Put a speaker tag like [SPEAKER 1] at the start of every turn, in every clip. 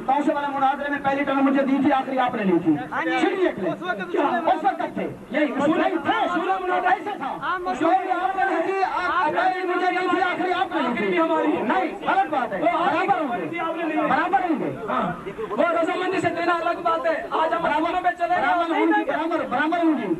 [SPEAKER 1] توسے والے مناظرے میں پہلی ٹرن مجھے دی تھی, آخری آپ نے لی تھی. اس وقت تھے یہی اصول تھے, اصول مناظرہ ایسے تھا. آپ نے لی تھی, پہلی مجھے دی تھی, آخری آپ نے لی تھی. نہیں, غلط بات ہے. برابر ہوں گے.
[SPEAKER 2] وہ رضامندی سے دینا الگ بات ہے. آج ہم برابر پہ چلے گا,
[SPEAKER 1] برابر ہوں گی.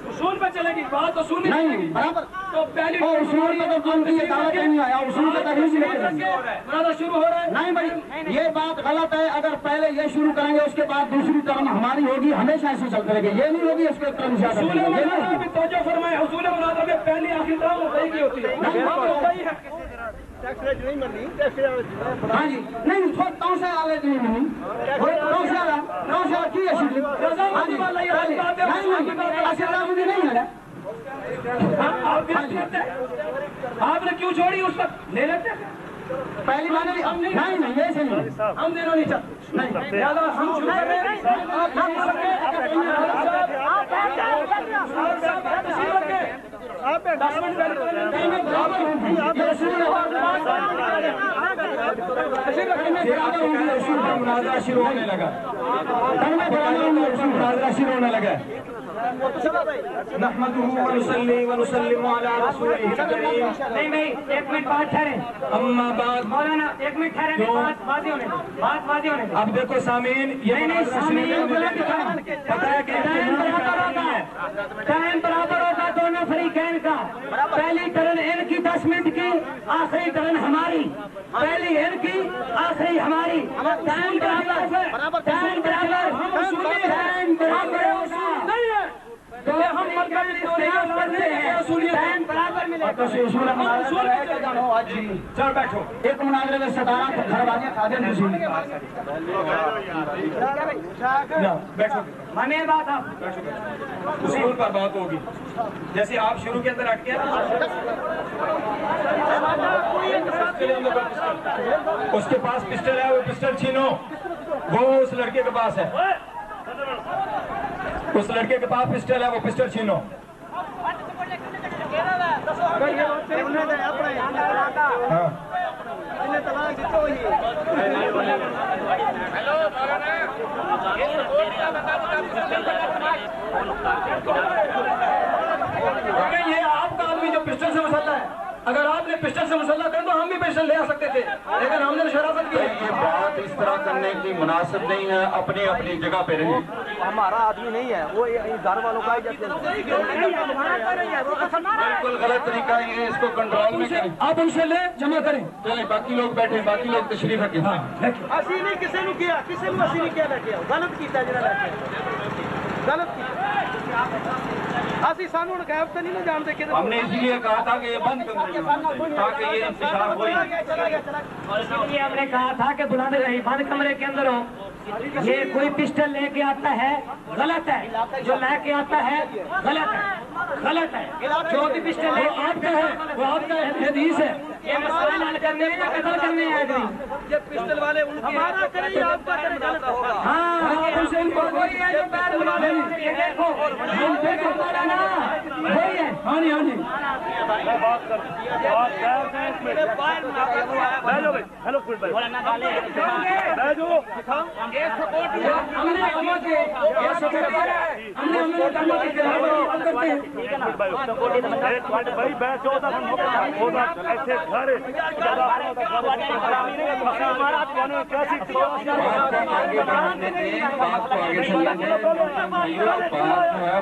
[SPEAKER 2] اصول پہ چلے گی بات, اصول
[SPEAKER 1] نہیں برابر.
[SPEAKER 2] تو پہلی
[SPEAKER 1] اصول پہ تو دعوت نہیں آیا, اصول پہ تحریر
[SPEAKER 2] مناظرہ شروع ہو رہا ہے.
[SPEAKER 1] نہیں بھائی, یہ بات غلط ہے. اگر پہلے یہ شروع کریں گے, اس کے بعد دوسری ٹرم ہماری ہوگی, ہمیشہ ایسے چلتے رہے گی. یہ نہیں ہوگی اس کے ٹرم زیادہ.
[SPEAKER 2] اصول مناظرہ بھی توجہ فرمائے, اصول مناظرہ میں پہلی آخری ٹرم ہوتی کی ہوتی ہے.
[SPEAKER 1] ہاں جی, نہیں توسے والے نہیں منی, توسے کی ایسی مجھے نہیں ہے.
[SPEAKER 2] آپ نے کیوں چھوڑی اس وقت, لے لیتے
[SPEAKER 1] پہلی بار نہیں, ایسے نہیں.
[SPEAKER 2] ہم دونوں نہیں چاہتے. ہم شروع کر رہے ہیں.
[SPEAKER 1] مناظرہ شروع ہونے لگا, مناظرہ شروع ہونے لگا. نحمده ونصلي ونسلم على رسوله الكريم.
[SPEAKER 3] نہیں, ایک منٹ بات ٹھہرے.
[SPEAKER 1] اما بعد,
[SPEAKER 3] مولانا ایک منٹ ٹھہرے, بات واضح ہونے.
[SPEAKER 1] اب دیکھو سامعین, یہ پتہ ہے کہ
[SPEAKER 3] ٹائم برابر ہوگا دونوں فریقین کا. پہلی ٹرن ان کی 10 منٹ کی, آخری ٹرن ہماری. پہلی ان کی, آخری ہماری. ٹائم برابر, ٹائم برابر نہیں ہے. تو ہم
[SPEAKER 1] چل بیٹھو. ایک مناظرے میں 17 گھر والے قادر نشین. بیٹھو,
[SPEAKER 3] مانے بات آپ
[SPEAKER 1] اصول پر بات ہوگی. جیسے آپ شروع کے اندر اٹکے نا, اس کے پاس پسٹل ہے, وہ پسٹل چھینو. وہ اس لڑکے کے پاس ہے, اس لڑکے کے پاس پسٹل ہے, وہ پسٹل چھینو. یہ آپ کا آدمی جو پسٹل سے مسلح ہے, اگر آپ نے پسٹل سے مسلح کر تو ہم بھی پسٹل لے آ سکتے تھے, لیکن ہم نے شرافت کی. یہ بات اس طرح کرنے کی مناسب نہیں ہے. اپنی اپنی جگہ پہ رہیے.
[SPEAKER 4] ہمارا آدمی نہیں ہے, وہ گھر والوں کا ہی.
[SPEAKER 1] بالکل غلط طریقہ ہے, اس کو کنٹرول میں کریں. آپ ان سے لے جمع کریں. چلیں باقی لوگ بیٹھے, باقی لوگ تشریف رکھیں. ہاں,
[SPEAKER 4] اسی نہیں کسی نے کیا, کسی نے اسی نہیں کیا بیٹھے, غلط کیتا جنہاں بیٹھے, غلط کیتا. اسی سانو غائب تو نہیں نہ جانتے کہ
[SPEAKER 1] ہم نے اس لیے کہا تھا کہ یہ بند کر تاکہ یہ انتشار ہو.
[SPEAKER 3] یہ ہم نے کہا تھا کہ بلانے رہی, بند کمرے کے اندر ہو. یہ کوئی پسٹل لے کے آتا ہے, غلط ہے. جو لے کے آتا ہے غلط ہے, غلط ہے. جو بھی پسٹل ہے آپ کا ہے, وہ آپ کا حدیث ہے. یہ مسئلہ حل کرنے یا قتل کرنے ہے آدمی.
[SPEAKER 4] یہ پسٹل والے ہمارا کریں یا آپ کا کریں, غلط ہوگا.
[SPEAKER 3] ہاں, اسے ان کو کوئی ہے جو پیر بلا دے. یہ دیکھو, ہم دیکھو مولانا وہی ہے.
[SPEAKER 1] ہاں جی, ہاں جی. ہم نے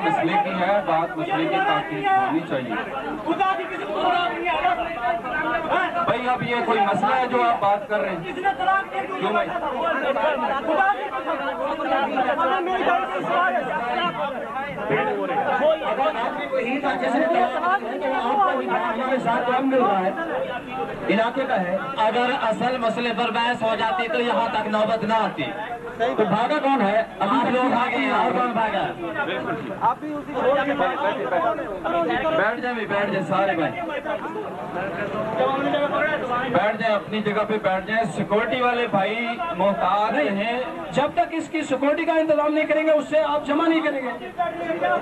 [SPEAKER 1] مسئلے کی ہے بات, مسئلے کی تحقیق ہونی چاہیے. بھائی اب یہ کوئی مسئلہ ہے جو آپ بات کر رہے ہیں, کیوں بھائی؟ علاقے کا ہے. اگر اصل مسئلے پر بحث ہو جاتی تو یہاں تک نوبت نہ آتی. تو بھاگا کون ہے؟ آپ لوگ بھاگے ہیں, اور کون بھاگا؟ بیٹھ جائیں, بیٹھ جائیں سارے بھائی, بیٹھ جائیں اپنی جگہ پہ بیٹھ جائیں. سیکورٹی والے بھائی محتاط ہیں, جب تک اس کی سیکورٹی کا انتظام نہیں کریں گے اس سے آپ جمع نہیں کریں گے.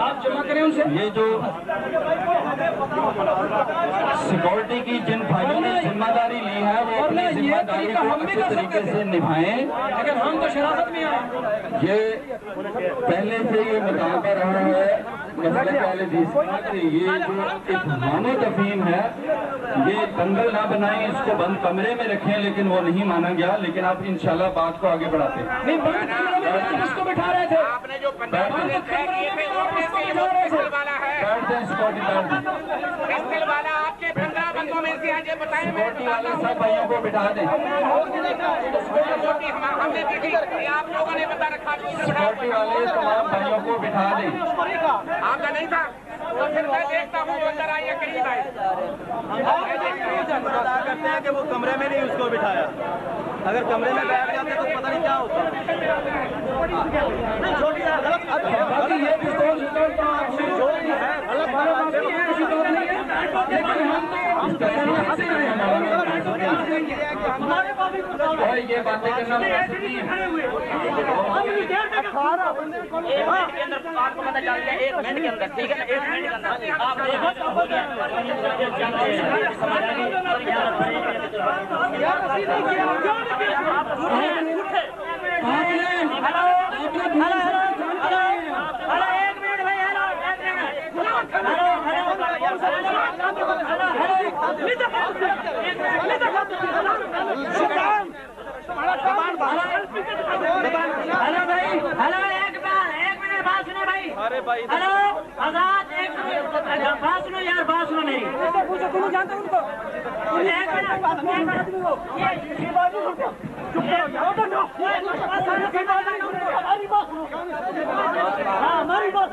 [SPEAKER 2] آپ جمع کریں ان سے.
[SPEAKER 5] یہ جو سیکورٹی کی جن بھائیوں نے ذمہ داری لی ہے وہ اپنی ذمہ داری کو اچھے طریقے سے نبھائیں.
[SPEAKER 2] لیکن ہم تو شرافت میں آئے.
[SPEAKER 5] یہ پہلے سے یہ مطالبہ رہا ہے مسئلہ اہل حدیث کا کہ یہ جو اتہام و تفہیم ہے یہ دنگل نہ بنائیں, اس کو بند کمرے میں رکھیں, لیکن وہ نہیں مانا گیا. لیکن آپ انشاءاللہ بات کو آگے بڑھاتے ہیں.
[SPEAKER 2] نہیں, بند کمرے میں کس کو بٹھا رہے تھے؟
[SPEAKER 6] آپ نے جو پسٹل والا آپ کے 15 بندوں میں سے آج بتائیں.
[SPEAKER 5] سیکورٹی والے سب بھائیوں کو بٹھا دیں.
[SPEAKER 6] ہم نے دیکھی آپ لوگوں نے بتا رکھا.
[SPEAKER 5] سیکورٹی والے تمام بھائیوں کو بٹھا دیں.
[SPEAKER 6] آپ کا نہیں تھا تو پھر میں دیکھتا ہوں وہ اندر آئیے قریب آئے.
[SPEAKER 4] ادا کرتے ہیں کہ وہ کمرے میں نہیں اس کو بٹھایا. اگر کمرے میں بیٹھ جاتے تو پتہ نہیں کیا ہوتا.
[SPEAKER 2] یہ پستول تو آپ سے جو بھی ہے غلط بات ہے. ایسی بات نہیں ہے, لیکن ہم تو
[SPEAKER 5] یہ باتیں کرنا مناسب نہیں ہے.
[SPEAKER 6] آپ کو پتہ چل گیا 1 منٹ کے اندر. ٹھیک ہے نا, 1 منٹ کے اندر
[SPEAKER 4] ارے بھائی
[SPEAKER 3] ہلو آزاد, ایک بات سنو یار, بات سنو میری. تم جانتے ان کو, ہماری بات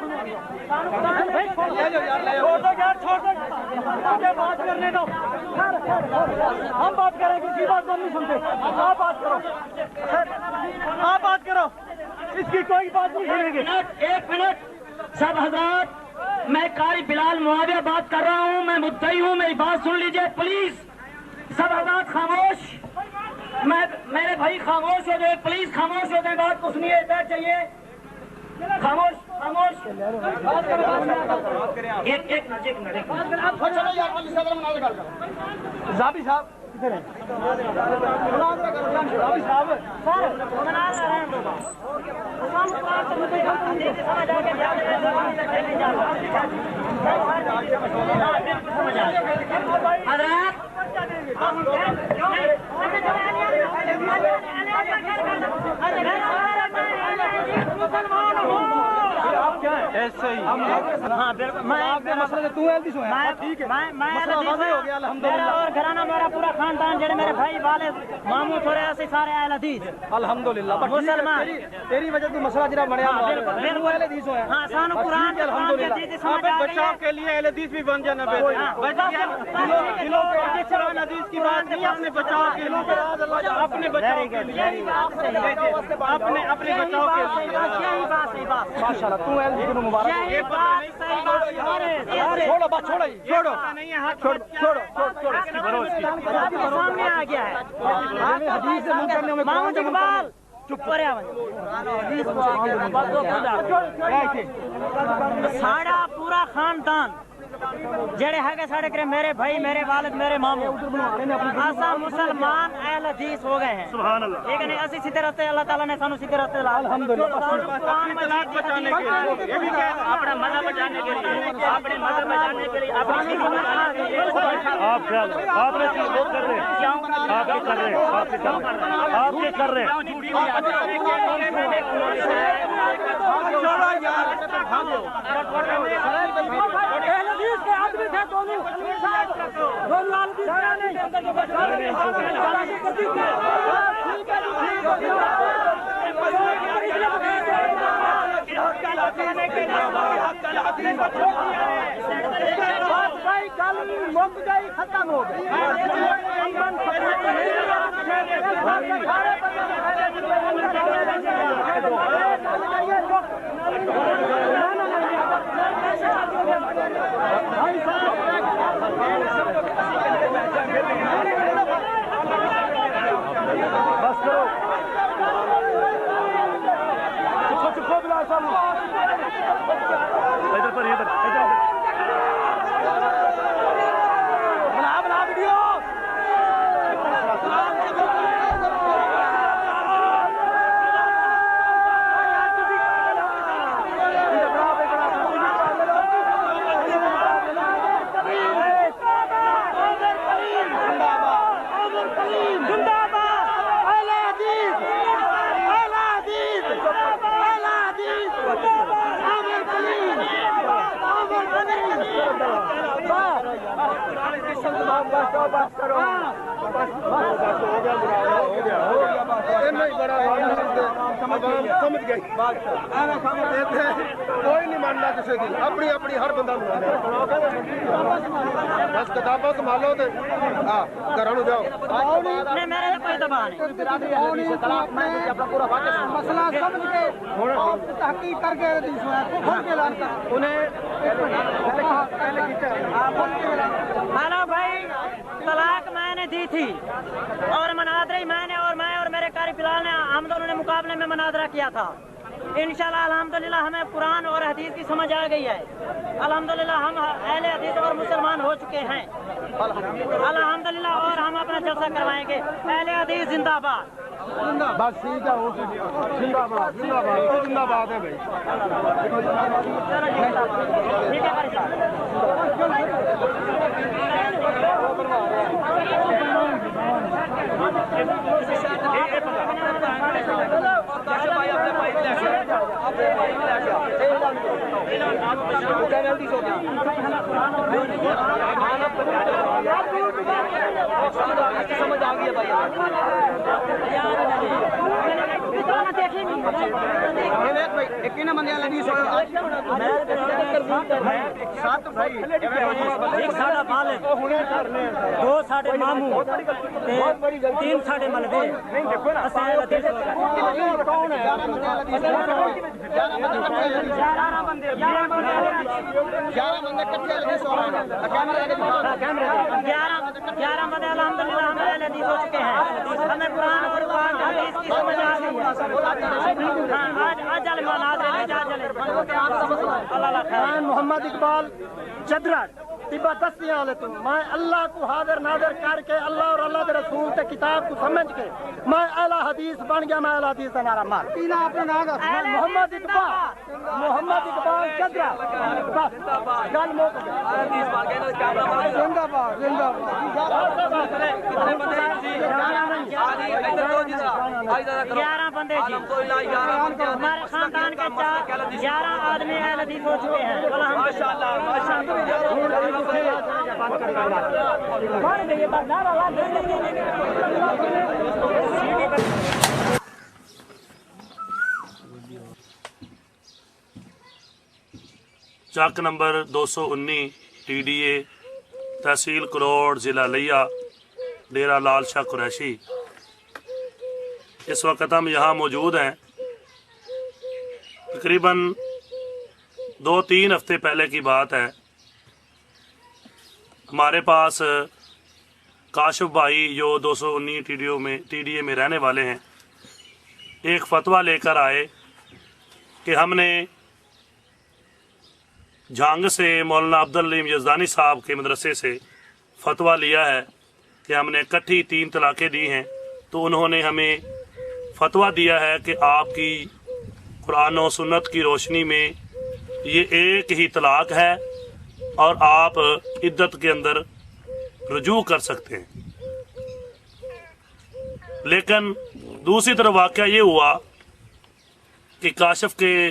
[SPEAKER 3] بات کرنے دو. ہم بات کریں, کسی بات کو نہیں سنتے. آپ بات کرو, آپ بات کرو, اس کی کوئی بات نہیں سنیں گے. 1 منٹ سب حضرات, میں قاری بلال معاویہ بات کر رہا ہوں. میں مدعی ہوں, میری بات سن لیجئے پلیز. سب حضرات خاموش, میرے بھائی خاموش ہو جائے پلیز, خاموش ہو جائے, بات کو سنیے. بیٹھ جائیے, خاموش خاموش. ایک منٹ
[SPEAKER 4] زابی صاحب کدھر ہیں؟ زابی صاحب ایسے ہی.
[SPEAKER 3] ہاں بالکل, میرا اور گھرانہ میرا پورا خاندان جڑے میرے بھائی والد ماموں تھوڑے ایسے سارے اہل حدیث
[SPEAKER 4] الحمدللہ
[SPEAKER 3] مسلمان.
[SPEAKER 4] تیری وجہ تو مسئلہ جرا بڑھیا.
[SPEAKER 3] ہاں سانو قرآن
[SPEAKER 4] بچاؤ کے لیے اہل حدیث بھی بن جانا حدیث کی بات نہیں, اپنے بچاؤ کے لیے, اپنے بچاؤ کے لیے, اپنے بچاؤ کے لیے. ماشاءاللہ تو اہل حدیث کو مبارک. چھوڑو بات, چھوڑو
[SPEAKER 3] سامنے آ گیا ہے. محمد اقبال چپ کرے, ساڑا پورا خاندان جڑے ہے ساڑے کرے میرے بھائی, میرے والد, میرے ماموں ایسا مسلمان اہل حدیث ہو گئے ہیں. سبحان اللہ. ٹھیک ہے نہیں, اسی سیدھے راستے اللہ تعالیٰ نے سانو سیدھے راستے لا. اپنا مذہب بچانے کے لیے, اپنے مذہب بچانے کے لیے, آپ کر رہے آدمی تھے دونوں ختم ہو گئی.
[SPEAKER 4] بس کرو, چپو بلا سب. बना वीडियो समझ गए कोई नहीं मानना किसी की अपनी अपनी हर बंदा बस किताबा संभालो तो घर जाओ मसला समझ के तहकीक करके
[SPEAKER 7] हेलो भाई, तलाक मैंने दी थी और मनादरी मैंने और मेरे कारी बिलाल ने हम दोनों ने मुकाबले में मनादरा किया था। इंशाल्लाह अल्हम्दुलिल्लाह हमें कुरान और हदीस की समझ आ गई है। अल्हम्दुलिल्लाह हम अहले हदीस और मुसलमान हो चुके हैं अल्हम्दुलिल्लाह, और हम अपना जलसा करवाएंगे। अहले हदीस जिंदाबाद।
[SPEAKER 4] बस ठीक है, जिंदाबाद जिंदाबाद जिंदाबाद है भाई।
[SPEAKER 7] ठीक है भाई साहब।
[SPEAKER 4] समझ आ गई भाई।
[SPEAKER 7] एक साडा मालिक, दो साडे मामू, तीन साडे मलबे।
[SPEAKER 4] कौन है? 11
[SPEAKER 7] बंदे अल्हम्दुलिल्लाह हम अहले हदीस हो चुके हैं। हमें कुरान और हदीस की समझ आ गई है। आज
[SPEAKER 4] मोहम्मद इकबाल चदरा तिब्बा दस्तियां वाले तुम मैं अल्लाह को हाजिर नाजिर करके अल्लाह और अल्लाह के रसूल के किताब को समझ के मैं अहले हदीस बन गया। मैं अहले हदीस का नारा मार मोहम्मद इकबाल चदरा बस गल मुक जिंदाबाद जिंदाबाद।
[SPEAKER 7] 11 बंदे जी हमारे खानदान के 11 आदमी अहले हदीस हो चुके हैं अल्हम्दुलिल्लाह।
[SPEAKER 8] चक नंबर 219 TDA तहसील करोड़ ज़िला लिया डेरा लाल शाह कुरैशी। इस वक्त हम यहाँ मौजूद हैं। तकरीबन 2-3 हफ्ते पहले की बात है। हमारे पास काशिफ भाई जो 219 TDA में रहने वाले हैं, एक फतवा लेकर आए कि हमने झांग से मौलाना अब्दुल अलीम यज़दानी साहब के मदरसे से फतवा लिया है कि हमने इकट्ठी 3 तलाक़ें दी हैं। तो उन्होंने हमें फतवा दिया है कि आपकी कुरान और सुन्नत की रोशनी में ये एक ही तलाक है और आप इद्दत के अंदर रुजू कर सकते हैं। लेकिन दूसरी तरफ वाक़या ये हुआ कि काशिफ के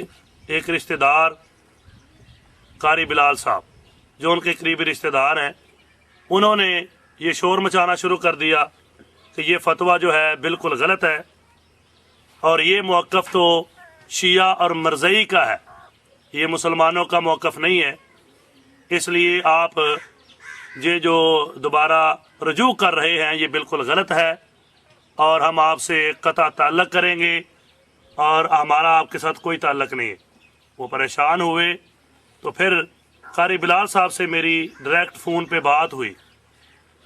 [SPEAKER 8] एक रिश्तेदार कारी बिलाल साहब जो उनके करीबी रिश्तेदार हैं, उन्होंने ये शोर मचाना शुरू कर दिया कि ये फतवा जो है बिल्कुल गलत है और ये मौक़िफ़ तो शिया और मरज़ई का है, ये मुसलमानों का मौक़िफ़ नहीं है। इसलिए आप ये जो दोबारा रुजू कर रहे हैं ये बिल्कुल गलत है और हम आपसे क़ता ताल्लुक़ करेंगे और हमारा आपके साथ कोई ताल्लुक़ नहीं है। वो परेशान हुए तो फिर कारी बिलाल साहब से मेरी डायरेक्ट फ़ोन पे बात हुई।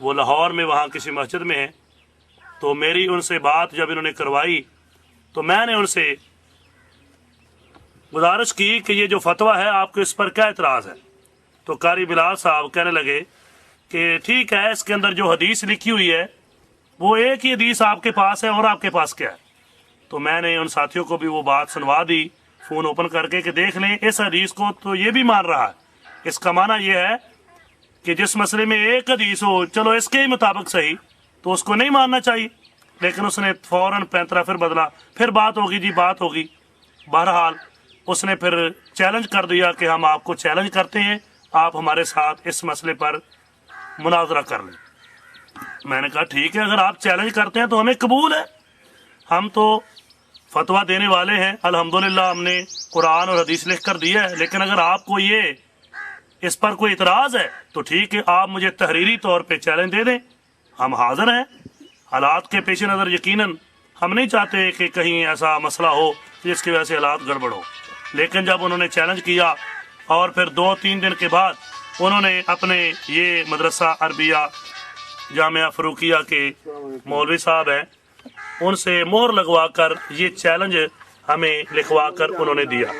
[SPEAKER 8] वो लाहौर में वहाँ किसी मस्जिद में है। तो मेरी उनसे बात जब इन्होंने करवाई तो मैंने उनसे गुजारिश की कि ये जो फतवा है आपको इस पर क्या एतराज़ है। तो कारी बिलाल साहब कहने लगे कि ठीक है, इसके अंदर जो हदीस लिखी हुई है वो एक ही हदीस आपके पास है और आपके पास क्या है। तो मैंने उन साथियों को भी वो बात सुनवा दी फ़ोन ओपन करके कि देख लें, इस हदीस को तो ये भी मान रहा है। इसका माना ये है कि जिस मसले में एक हदीस हो, चलो इसके ही मुताबिक सही, तो उसको नहीं मानना चाहिए। लेकिन उसने फौरन पैंतरा फिर बदला, फिर बात होगी जी, बात होगी। बहरहाल उसने फिर चैलेंज कर दिया कि हम आपको चैलेंज करते हैं, आप हमारे साथ इस मसले पर मुनाजरा कर लें। मैंने कहा ठीक है, अगर आप चैलेंज करते हैं तो हमें कबूल है, हम तो फतवा देने वाले हैं, अल्हम्दुलिल्लाह हमने कुरान और हदीस लिख कर दिया है। लेकिन अगर आपको ये इस पर कोई इतराज़ है तो ठीक है, आप मुझे तहरीरी तौर पे चैलेंज दे दें, हम हाजिर हैं। हालात के पेश नज़र यकीनन हम नहीं चाहते कि कहीं ऐसा मसला हो जिसकी वजह से हालात गड़बड़ हो। लेकिन जब उन्होंने चैलेंज किया और फिर 2-3 दिन के बाद उन्होंने अपने ये मदरसा अरबिया जामिया फरूकिया के मौलवी साहब हैं, उनसे मोहर लगवा कर ये चैलेंज हमें लिखवा कर उन्होंने दिया।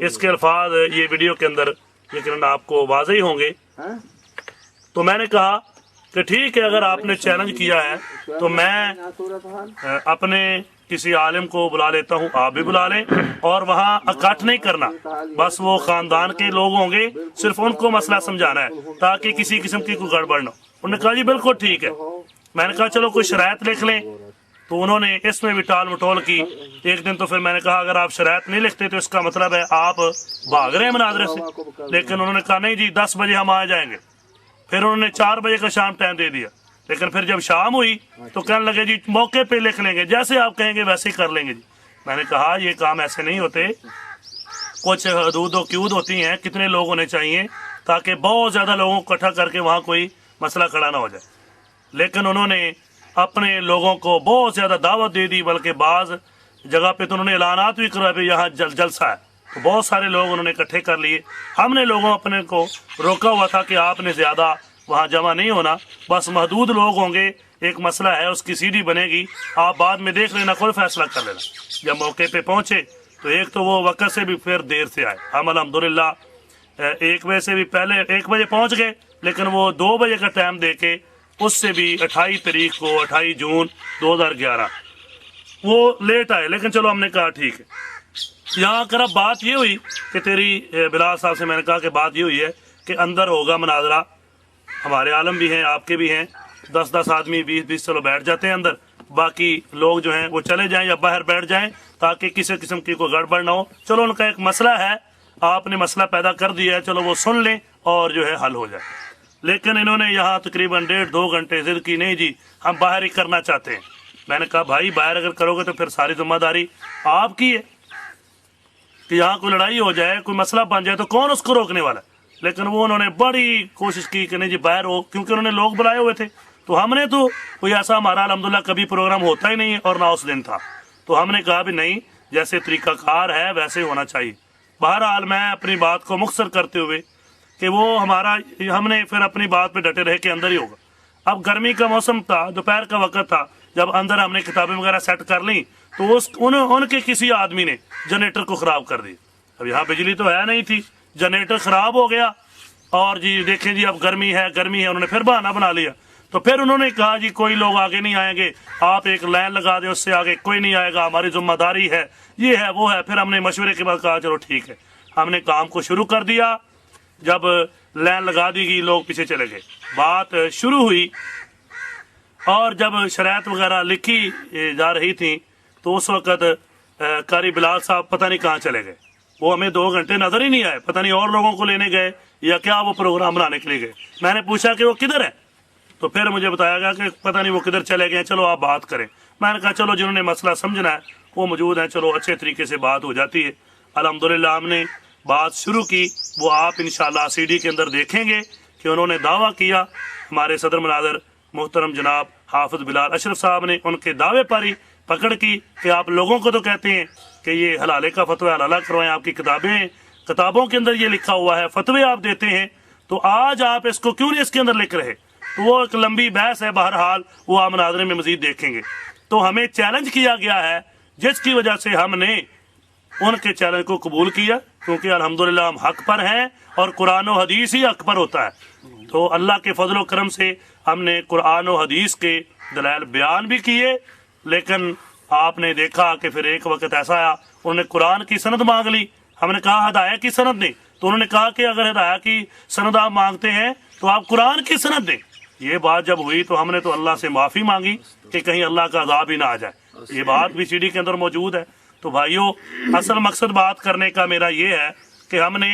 [SPEAKER 8] इसके अल्फाज ये वीडियो के अंदर यकीनन आपको वाज़ेह होंगे। तो मैंने कहा कि ठीक है, अगर आपने चैलेंज किया है तो मैं अपने किसी आलिम को बुला लेता हूँ, आप भी बुला लें, और वहाँ इकट्ठ नहीं करना, बस वो खानदान के लोग होंगे, सिर्फ उनको मसला समझाना है ताकि किसी किस्म की कोई गड़बड़ न हो। उन्होंने कहा जी बिल्कुल ठीक है। मैंने कहा चलो कोई शरायत लिख लें। तो उन्होंने इसमें भी टाल मटोल की। एक दिन तो फिर मैंने कहा अगर आप शरायत नहीं लिखते तो इसका मतलब है आप भाग रहे हैं मुनाजरे से। लेकिन उन्होंने कहा नहीं जी 10 बजे हम आ जाएंगे। फिर उन्होंने 4 बजे का शाम टाइम दे दिया। लेकिन फिर जब शाम हुई तो कहने लगे जी मौके पे लिख लेंगे, जैसे आप कहेंगे वैसे ही कर लेंगे जी। मैंने कहा ये काम ऐसे नहीं होते, कुछ हदूद क्यूद होती हैं, कितने लोग होने चाहिए ताकि बहुत ज्यादा लोगों को इकट्ठा करके वहाँ कोई मसला खड़ा ना हो जाए। लेकिन उन्होंने अपने लोगों को बहुत ज्यादा दावत दे दी, बल्कि बाज जगह पे तो उन्होंने ऐलानात भी करवाए भी यहाँ जलसा है, तो बहुत सारे लोग उन्होंने इकट्ठे कर लिए। हमने लोगों अपने को रोका हुआ था कि आपने ज्यादा वहाँ जमा नहीं होना, बस महदूद लोग होंगे, एक मसला है उसकी सीडी बनेगी, आप बाद में देख लेना, कोई फैसला कर लेना। जब मौके पे पहुंचे तो एक तो वो वक्त से भी फिर देर से आए। हम अल्हम्दुलिल्लाह 1 बजे से भी पहले 1 बजे पहुंच गए, लेकिन वो 2 बजे का टाइम दे के उससे भी 28 तारीख को 28 जून 2011 वो लेट आए। लेकिन चलो हमने कहा ठीक है। यहाँ आकर अब बात ये हुई कि तेरी बिलाल साहब से मैंने कहा कि बात ये हुई है कि अंदर होगा मुनाजरा, हमारे आलम भी हैं आपके भी हैं, 10-10 आदमी 20-20 चलो बैठ जाते हैं अंदर, बाकी लोग जो हैं वो चले जाएं या बाहर बैठ जाएं ताकि किसी किस्म की कोई गड़बड़ ना हो। चलो उनका एक मसला है, आपने मसला पैदा कर दिया है, चलो वो सुन लें और जो है हल हो जाए। लेकिन इन्होंने यहाँ तकरीबन 1.5-2 घंटे जिद की, नहीं जी हम बाहर ही करना चाहते हैं। मैंने कहा भाई बाहर अगर करोगे तो फिर सारी जिम्मेदारी आपकी है कि यहाँ कोई लड़ाई हो जाए, कोई मसला बन जाए तो कौन उसको रोकने वाला। लेकिन वो उन्होंने बड़ी कोशिश की कि नहीं जी बाहर हो, क्योंकि उन्होंने लोग बुलाए हुए थे। तो हमने तो कोई ऐसा हमारा अल्हम्दुलिल्लाह कभी प्रोग्राम होता ही नहीं और ना उस दिन था, तो हमने कहा भी नहीं, जैसे तरीकाकार है वैसे होना चाहिए। बहरहाल मैं अपनी बात को मुख्तसर करते हुए कि वो हमने फिर अपनी बात पे डटे रहे कि अंदर ही होगा। अब गर्मी का मौसम था, दोपहर का वक्त था, जब अंदर हमने किताबें वगैरह सेट कर ली तो उनके किसी आदमी ने जनरेटर को खराब कर दिया। अब यहाँ बिजली तो है नहीं थी, जनरेटर खराब हो गया और जी देखें जी अब गर्मी है, उन्होंने फिर बहाना बना लिया। तो फिर उन्होंने कहा जी कोई लोग आगे नहीं आएंगे, आप एक लाइन लगा दें, उससे आगे कोई नहीं आएगा, हमारी जिम्मेदारी है, ये है वो है। फिर हमने मशवरे के बाद कहा चलो ठीक है, हमने काम को शुरू कर दिया। जब लाइन लगा दी गई लोग पीछे चले गए, बात शुरू हुई और जब शरायत वगैरह लिखी जा रही थी तो उस वक्त कारी बिलाल साहब पता नहीं कहाँ चले गए। वो हमें 2 घंटे नजर ही नहीं आए, पता नहीं और लोगों को लेने गए या क्या वो प्रोग्राम बनाने के लिए गए। मैंने पूछा कि वो किधर है, तो फिर मुझे बताया गया कि पता नहीं वो किधर चले गए, चलो आप बात करें। मैंने कहा चलो जिन्होंने मसला समझना है वो मौजूद है, चलो अच्छे तरीके से बात हो जाती है। अल्हम्दुलिल्लाह हमने बात शुरू की, वो आप इंशाअल्लाह सीडी के अंदर देखेंगे कि उन्होंने दावा किया, हमारे सदर मुनाज़िर मोहतरम जनाब हाफिज बिलाल अशरफ साहब ने उनके दावे पर ही पकड़ की कि आप लोगों को तो कहते हैं कि ये हलाले का फतवा हलाला करवाएं, आपकी किताबों के अंदर ये लिखा हुआ है, फतवे आप देते हैं, तो आज आप इसको क्यों नहीं इसके अंदर लिख रहे। तो वो एक लंबी बहस है, बहरहाल वो आप मुनाज़रे में मजीद देखेंगे। तो हमें चैलेंज किया गया है, जिसकी वजह से हमने उनके चैलेंज को कबूल किया, क्योंकि अल्हम्दुलिल्लाह हम हक पर हैं और कुरान और हदीस ही हक पर होता है। तो अल्लाह के फजल व करम से हमने कुरान और हदीस के दलाइल बयान भी किए, लेकिन आपने देखा कि फिर एक वक्त ऐसा आया उन्होंने कुरान की सनद मांग ली। हमने कहा हदायत की सनद दें, तो उन्होंने कहा कि अगर हदायत की सनद आप मांगते हैं तो आप कुरान की सनद दें। ये बात जब हुई तो हमने तो अल्लाह से माफ़ी मांगी कि कहीं अल्लाह का अज़ाब ही ना आ जाए। ये बात भी सीडी के अंदर मौजूद है। तो भाइयों, असल मकसद बात करने का मेरा ये है कि हमने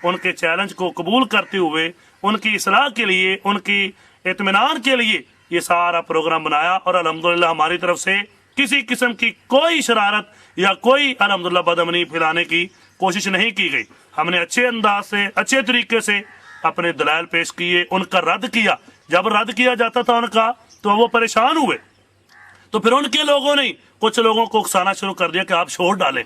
[SPEAKER 8] उनके चैलेंज को कबूल करते हुए उनकी इस्लाह के लिए, उनकी इत्मीनान के लिए ये सारा प्रोग्राम बनाया, और अल्हम्दुलिल्लाह हमारी तरफ से किसी किस्म की कोई शरारत या कोई अल्हम्दुलिल्लाह बदअमनी फैलाने की कोशिश नहीं की गई। हमने अच्छे अंदाज से, अच्छे तरीके से अपने दलाइल पेश किए, उनका रद्द किया। जब रद्द किया जाता था उनका तो वो परेशान हुए, तो फिर उनके लोगों ने कुछ लोगों को उकसाना शुरू कर दिया कि आप शोर डालें।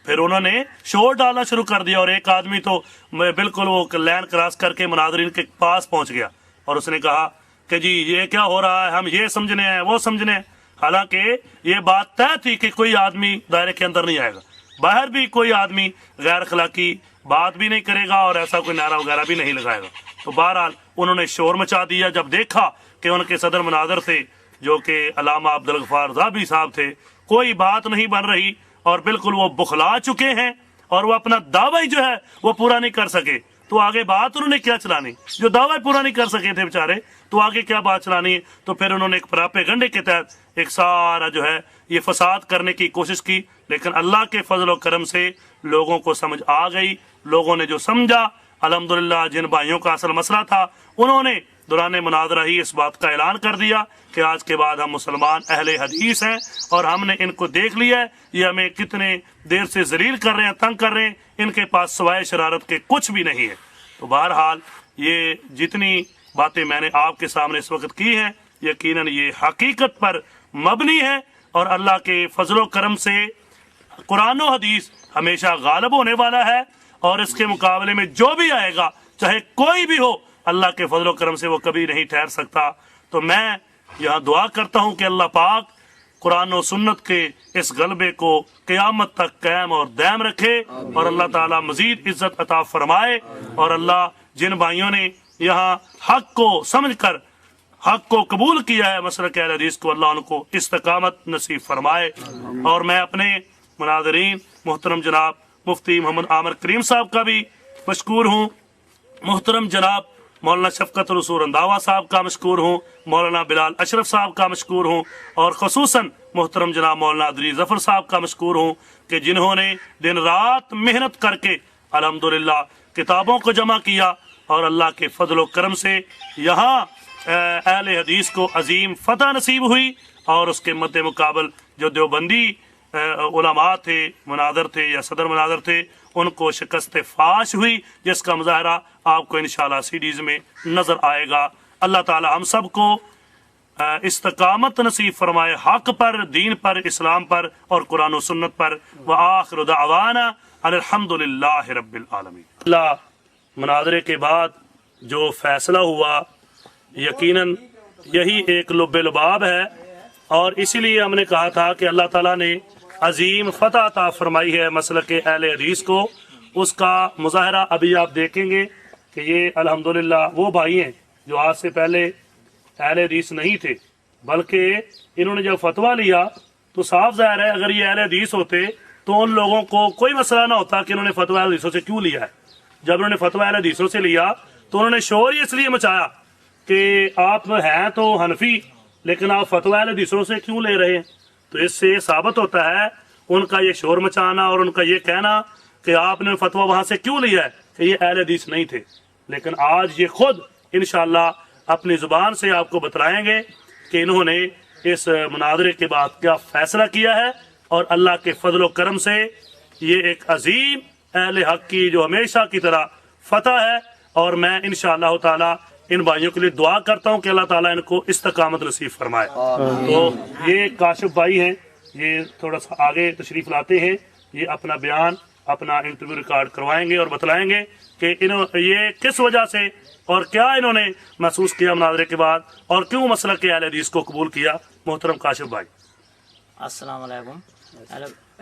[SPEAKER 8] फिर उन्होंने शोर डालना शुरू कर दिया, और एक आदमी तो बिल्कुल वो लाइन क्रॉस करके मुनाज़रीन के पास पहुंच गया और उसने कहा कि जी ये क्या हो रहा है, हम ये समझने हैं वो समझने हैं। हालांकि ये बात तय थी कि कोई आदमी दायरे के अंदर नहीं आएगा, बाहर भी कोई आदमी गैर अखलाकी बात भी नहीं करेगा और ऐसा कोई नारा वगैरह भी नहीं लगाएगा। तो बहरहाल उन्होंने शोर मचा दिया। जब देखा कि उनके सदर मुनाज़र थे जो कि अल्लामा अब्दुल गफ्फार ज़ाबी साहब थे, कोई बात नहीं बन रही और बिल्कुल वो बुखला चुके हैं और वो अपना दावा ही जो है वो पूरा नहीं कर सके, तो आगे बात उन्होंने क्या चलानी? जो दावा पूरा नहीं कर सके थे बेचारे, तो आगे क्या बात चलानी है? तो फिर उन्होंने एक प्रोपेगेंडे के तहत एक सारा जो है ये फसाद करने की कोशिश की, लेकिन अल्लाह के फजल व करम से लोगों को समझ आ गई। लोगों ने जो समझा, अल्हम्दुलिल्लाह जिन भाइयों का असल मसला था उन्होंने दौरान मुनाजरा ही इस बात का ऐलान कर दिया कि आज के बाद हम मुसलमान अहले हदीस हैं और हमने इनको देख लिया है, ये हमें कितने देर से जलील कर रहे हैं, तंग कर रहे हैं, इनके पास सवाए शरारत के कुछ भी नहीं है। तो बहरहाल ये जितनी बातें मैंने आपके सामने इस वक्त की हैं, यकीनन ये हकीकत पर मबनी है और अल्लाह के फजलो करम से कुरान और हदीस हमेशा गालिब होने वाला है, और इसके मुकाबले में जो भी आएगा चाहे कोई भी हो, अल्लाह के फजलो करम से वो कभी नहीं ठहर सकता। तो मैं यहाँ दुआ करता हूँ कि अल्लाह पाक कुरान और सुन्नत के इस गलबे को क़यामत तक कायम और दायम रखे और अल्लाह ताला मजीद इज्जत अता फरमाए। और अल्लाह जिन भाइयों ने यहाँ हक को समझकर हक को कबूल किया है, मसलक अहले हदीस को, अल्लाह उनको इस्तकामत नसीब फरमाए। और मैं अपने मुनाज़रीन मोहतरम जनाब मुफ्ती मोहम्मद आमिर करीम साहब का भी मशकूर हूँ, मोहतरम जनाब मौलाना शफकत रसूल रंधावा साहब का मशकूर हूँ, मौलाना बिलाल अशरफ साहब का मशकूर हूँ, और खसूसन मोहतरम जनाब मौलाना अदरी जफर साहब का मशकूर हूँ कि जिन्होंने दिन रात मेहनत करके अल्हम्दुलिल्लाह किताबों को जमा किया और अल्लाह के फजल व करम से यहाँ अहले हदीस को अजीम फतह नसीब हुई। और उसके मद्दे मुकाबल जो देवबंदी उलमा थे, मुनादर थे या सदर मुनादर थे, उनको शिकस्त फाश हुई, जिसका मुजाहरा आपको इंशाअल्लाह सीडीज में नजर आएगा। अल्लाह ताला हम सब को इस्तकामत नसीब फरमाए हक पर, दीन पर, इस्लाम पर और कुरान और सुन्नत पर। व आखिर दावाना अल्हम्दुलिल्लाहि रब्बिल आलमीन। अल्लाह मुनादरे के बाद जो फैसला हुआ यकीनन यही एक लुब्बे लुबाब है, और इसीलिए हमने कहा था कि अल्लाह ताला ने अजीम फतह अता फरमाई है मसलक अहले हदीस को। उसका मुजाहरा अभी आप देखेंगे कि ये अल्हम्दुलिल्लाह वो भाई हैं जो आज से पहले अहले हदीस नहीं थे, बल्कि इन्होंने जब फतवा लिया तो साफ ज़ाहिर है अगर ये अहले हदीस होते तो उन लोगों को कोई मसला ना होता कि इन्होंने फतवा अहले हदीसों से क्यों लिया है। जब इन्होंने फतवा अहले हदीसों से लिया तो उन्होंने शोर इसलिए मचाया कि आप हैं तो हनफी, लेकिन आप फतवा अहले हदीसों से क्यों ले रहे हैं। तो इससे साबित होता है उनका ये शोर मचाना और उनका ये कहना कि आपने फतवा वहां से क्यों लिया है कि ये अहले हदीस नहीं थे। लेकिन आज ये खुद इंशाअल्लाह अपनी जुबान से आपको बतलाएंगे कि इन्होंने इस मुनादरे के बाद क्या फैसला किया है, और अल्लाह के फजल व करम से ये एक अजीम अहले हक की जो हमेशा की तरह फतह है। और मैं इंशाअल्लाह ताला इन भाइयों के लिए दुआ करता हूँ कि अल्लाह ताला इनको इस्तकामत नसीब फरमाए। तो ये काशिफ भाई हैं, ये थोड़ा सा आगे तशरीफ लाते हैं, ये अपना बयान अपना इंटरव्यू रिकॉर्ड करवाएंगे और बतलाएंगे कि ये किस वजह से और क्या इन्होंने महसूस किया मुनाज़रे के बाद और क्यों मसलक के अहले हदीस को कबूल किया। मोहतरम काशिफ भाई।
[SPEAKER 7] अस्सलाम वालेकुम।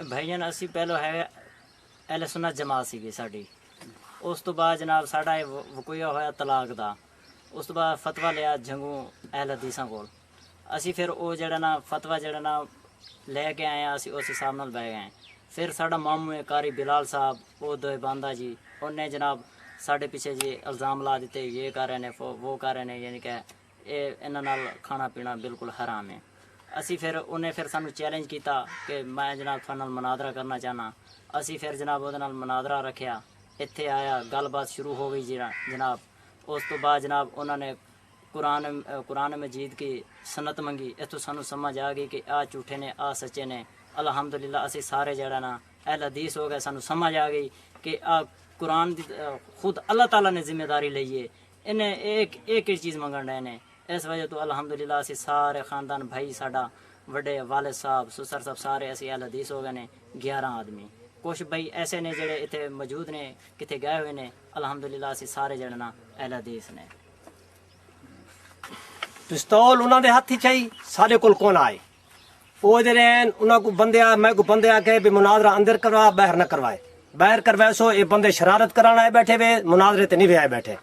[SPEAKER 7] भैया असी पहले है ਅਹਿਲੇ ਸੁਨਨਤ ਜਮਾਤ ਸੀਗੀ ਸਾਡੀ। ਉਸ ਤੋਂ ਬਾਅਦ ਜਨਾਬ ਸਾਡਾ ਇਹ ਵਕੂਆ ਹੋਇਆ ਤਲਾਕ ਦਾ। ਉਸ ਤੋਂ ਬਾਅਦ ਫਤਵਾ ਲਿਆ ਜੰਗੂ ਅਹਿਲ ਹਦੀਸਾਂ ਕੋਲ। ਅਸੀਂ ਫਿਰ ਉਹ ਜਿਹੜਾ ਨਾ ਫਤਵਾ ਜਿਹੜਾ ਨਾ ਲੈ ਕੇ ਆਏ ਹਾਂ, ਅਸੀਂ ਉਸ ਹਿਸਾਬ ਨਾਲ ਬਹਿ ਗਏ। ਫਿਰ ਸਾਡਾ ਮਾਮੂ ਹੈ ਕਾਰੀ ਬਿਲਾਲ ਸਾਹਿਬ, ਉਹ ਦੋਏ ਬਾਂਦਾ ਜੀ, ਉਹਨੇ ਜਨਾਬ ਸਾਡੇ ਪਿੱਛੇ ਜੀ ਇਲਜ਼ਾਮ ਲਾ ਦਿੱਤੇ, ਇਹ ਕਰ ਰਹੇ ਨੇ ਉਹ ਕਰ ਰਹੇ ਨੇ, ਯਾਨੀ ਕਿ ਇਹ ਇਹਨਾਂ ਨਾਲ ਖਾਣਾ ਪੀਣਾ ਬਿਲਕੁਲ ਹਰਾਮ ਹੈ। ਅਸੀਂ ਫਿਰ ਉਹਨੇ ਫਿਰ ਸਾਨੂੰ ਚੈਲੰਜ ਕੀਤਾ ਕਿ ਮੈਂ ਜਨਾਬ ਤੁਹਾਡੇ ਨਾਲ ਮੁਨਾਜ਼ਰਾ ਕਰਨਾ ਚਾਹਨਾ। ਅਸੀਂ ਫਿਰ ਜਨਾਬ ਉਹਦੇ ਨਾਲ ਮੁਨਾਜ਼ਰਾ ਰੱਖਿਆ, ਇੱਥੇ ਆਇਆ, ਗੱਲਬਾਤ ਸ਼ੁਰੂ ਹੋ ਗਈ ਜੀ ਜਨਾਬ। ਉਸ ਤੋਂ ਬਾਅਦ ਜਨਾਬ ਉਹਨਾਂ ਨੇ ਕੁਰਾਨ ਮਜੀਦ کی سنت منگی، اتو سانو سمجھ آ گئی کہ آ جھوٹے نے آ سچے نے۔ الحمدللہ اسی سارے جڑا نا اہل حدیث ہو گئے، سانو سمجھ آ گئی کہ آ قرآن دی خود اللہ تعالیٰ نے ذمہ داری لئیے، انہیں ایک چیز منگن رہے نے۔ اس وجہ تو الحمدللہ اسی سارے خاندان بھائی ساڈا وڈے والد صاحب سسر صاحب سارے اسی اہل حدیث ہو گئے نے 11 آدمی۔ کچھ بھائی ایسے نے جڑے اتنے موجود نے کتے گئے ہوئے نے، الحمدللہ اسی سارے جڑے نا اہل حدیث نے۔
[SPEAKER 9] پستول انہوں نے ہاتھ چاہی سارے کول آئے، وہ جڑے انہوں کو بندے میں کو بندے آ کے بھی مناظرہ اندر کروا باہر نہ کروائے، باہر کروائے سو یہ بندے شرارت کرانا آئے بیٹھے ہوئے، مناظرے تے نہیں بھی آئے بیٹھے۔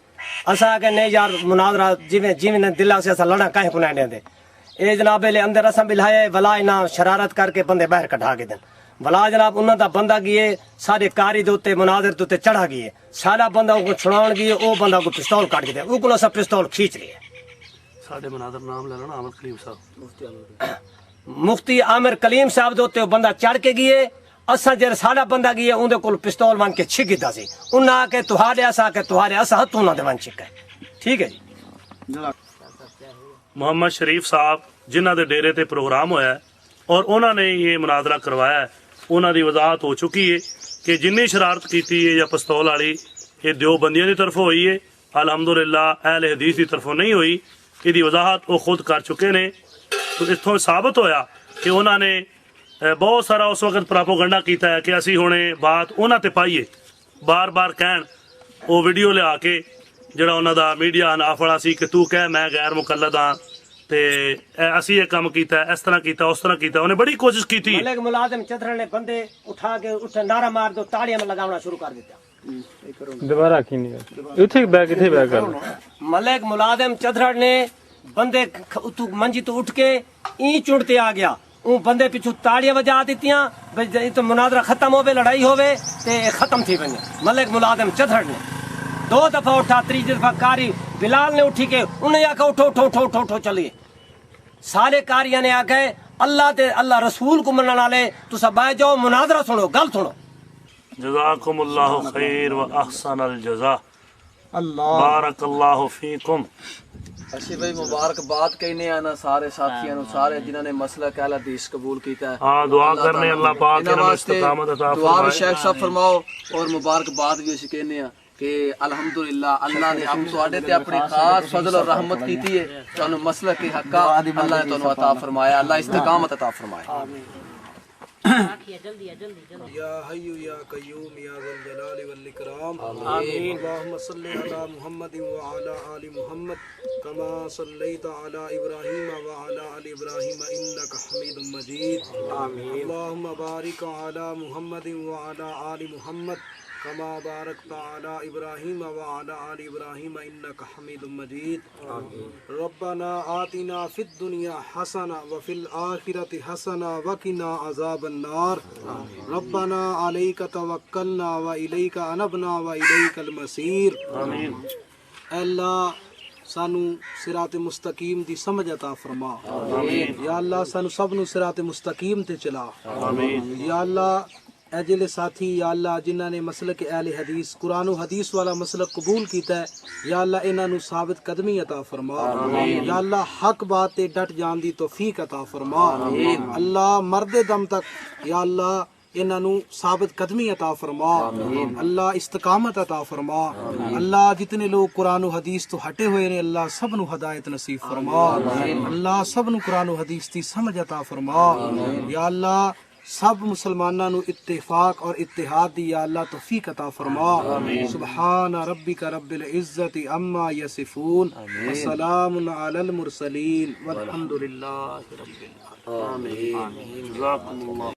[SPEAKER 9] اسا کہ نہیں یار مناظرہ جیویں دل سے اسا لڑا کہیں کو نہیں دیں دے، اے جناب لے اندر اسا بلائے ولا نہ شرارت کر کے بندے باہر کٹھا کے دیں ولا جناب انہوں دا بندہ گئے سارے کاری دے تے مناظر تے چڑھا گئے، سارا بندہ کو چھڑاون گئے، او بندہ کو پستول کاٹ کے دے، او کو اسا پستول کھینچ لیے۔
[SPEAKER 8] ساڈے مناظر نام لے لینا عامر کلیم صاحب،
[SPEAKER 9] مفتی عامر کلیم صاحب دے تے بندہ چڑھ کے گئے، اسا جے ساڈا بندہ گئے اون دے کول پستول ون کے چھک گیا سی، انہاں آ کے تہاڈے اسا کہ تہاڈے اسا ہتھ انہاں دے ون چھکے۔ ٹھیک ہے جی۔
[SPEAKER 8] محمد شریف صاحب جنہاں دے ڈیرے تے پروگرام ہویا ہے اور انہوں نے یہ مناظرہ کروایا ہے، انہاں دی وضاحت ہو چکی ہے کہ جنی شرارت کیتی ہے یا پستول والی یہ دیوبندیاں دی طرفوں ہوئی ہے، الحمدللہ اہل حدیث دی طرفوں نہیں ہوئی۔ یہ وضاحت وہ خود کر چکے نے، تو اتوں ثابت ہویا کہ انہوں نے بہت سارا اس وقت پراپوگنڈا کیتا ہے کہ اسی ہونے بات انہوں تے پائیے، بار بار کہن وہ ویڈیو لیا کے جڑا انہوں دا میڈیا ناف والا سی کہ تو کہہ میں غیر مقلد ہاں تے اسی یہ کام کیتا ہے، اس طرح کیتا اس طرح کیتا، انہیں بڑی کوشش کی تھی۔
[SPEAKER 9] ملک ملازم چترن نے بندے اٹھا کے اٹھے نعرہ مار دو، تاڑیاں میں لگاونا شروع کر دیتا۔
[SPEAKER 2] دوبارہ کی نہیں اتھے بیک کر
[SPEAKER 9] ملک ملازم چترن نے بندے منجی تو اٹھ کے این چڑتے آ گیا، اون بندے پیچھو تاڑیاں بجا دیتیاں، تو مناظرہ ختم ہوئے، لڑائی ہوئے تے ختم تھی بنے۔ ملک ملازم چترن نے 2 دفعہ اٹھا، 3 دفعہ کاری بلال نے اٹھی کے انہیں آکھا اٹھو اٹھو اٹھو اٹھو اٹھو چلیے۔ سارے کاریاں نے آکھے اللہ رسول کو منن والے تسا بہ جاؤ، مناظرہ سنو، گل سنو۔
[SPEAKER 8] جزاکم اللہ خیر و احسن الجزا، بارک اللہ فیکم۔
[SPEAKER 2] اسی بھائی مبارکباد کہنے آنا سارے ساتھیاں نو، سارے جنہاں نے مسلک اہل حدیث قبول کیتا ہے۔
[SPEAKER 8] ہاں دعا کرنے اللہ پاک انہاں نوں استقامت عطا فرمائے۔
[SPEAKER 2] دعا بھی شیخ صاحب فرماؤ اور مبارکباد بھی اسی کہنے ہیں کہ الحمدللہ اللہ نے ہم تواڈے تے اپنی خاص فضل اور رحمت کیتی ہے، تانوں مسلک حقا اللہ نے تانوں عطا فرمایا، اللہ استقامت عطا فرمائے۔
[SPEAKER 10] یا حی یا قیوم یا ذا الجلال والاکرام، آمین۔ اللهم صل علی محمد وعلى آل محمد كما صليت على ابراہیم وعلى آل ابراہیم انك حمید مجید، آمین۔ اللهم بارک علی محمد وعلى آل محمد كما باركت على ابراہیم وعلى آل ابراہیم انك حمید مجید، آمین۔ ربنا آتنا فی الدنیا حسنہ وفی الآخرۃ حسنہ وقنا عذاب النار، ربنا علیک توکلنا وإلیک انبنا وإلیک المصیر، آمین۔ اے اللہ سانو صراط مستقیم دی سمجھ عطا فرما، آمین۔ یا اللہ سانو سب نو صراط مستقیم تے چلا، آمین۔ یا اللہ اے جلے ساتھی یا اللہ جنہاں نے مسلک اہل حدیث قرآن و حدیث والا مسلک قبول کیتا ہے، یا اللہ انہاں نو ثابت قدمی عطا فرما، یا اللہ حق بات تے ڈٹ جان دی توفیق عطا فرما، اللہ مرد دم تک یا اللہ انہاں نو ثابت قدمی عطا فرما، اللہ استقامت عطا فرما، اللہ جتنے لوگ قرآن و حدیث تو ہٹے ہوئے نے اللہ سب نو ہدایت نصیب فرما، اللہ سب نو قرآن و حدیث دی سمجھ عطا فرما، یا اللہ سب مسلمانوں نو اتفاق اور اتحاد دی یا اللہ توفیق عطا فرما، سبحان ربک رب العزت عما یصفون وسلام علی المرسلین والحمد للہ رب العالمین، آمین۔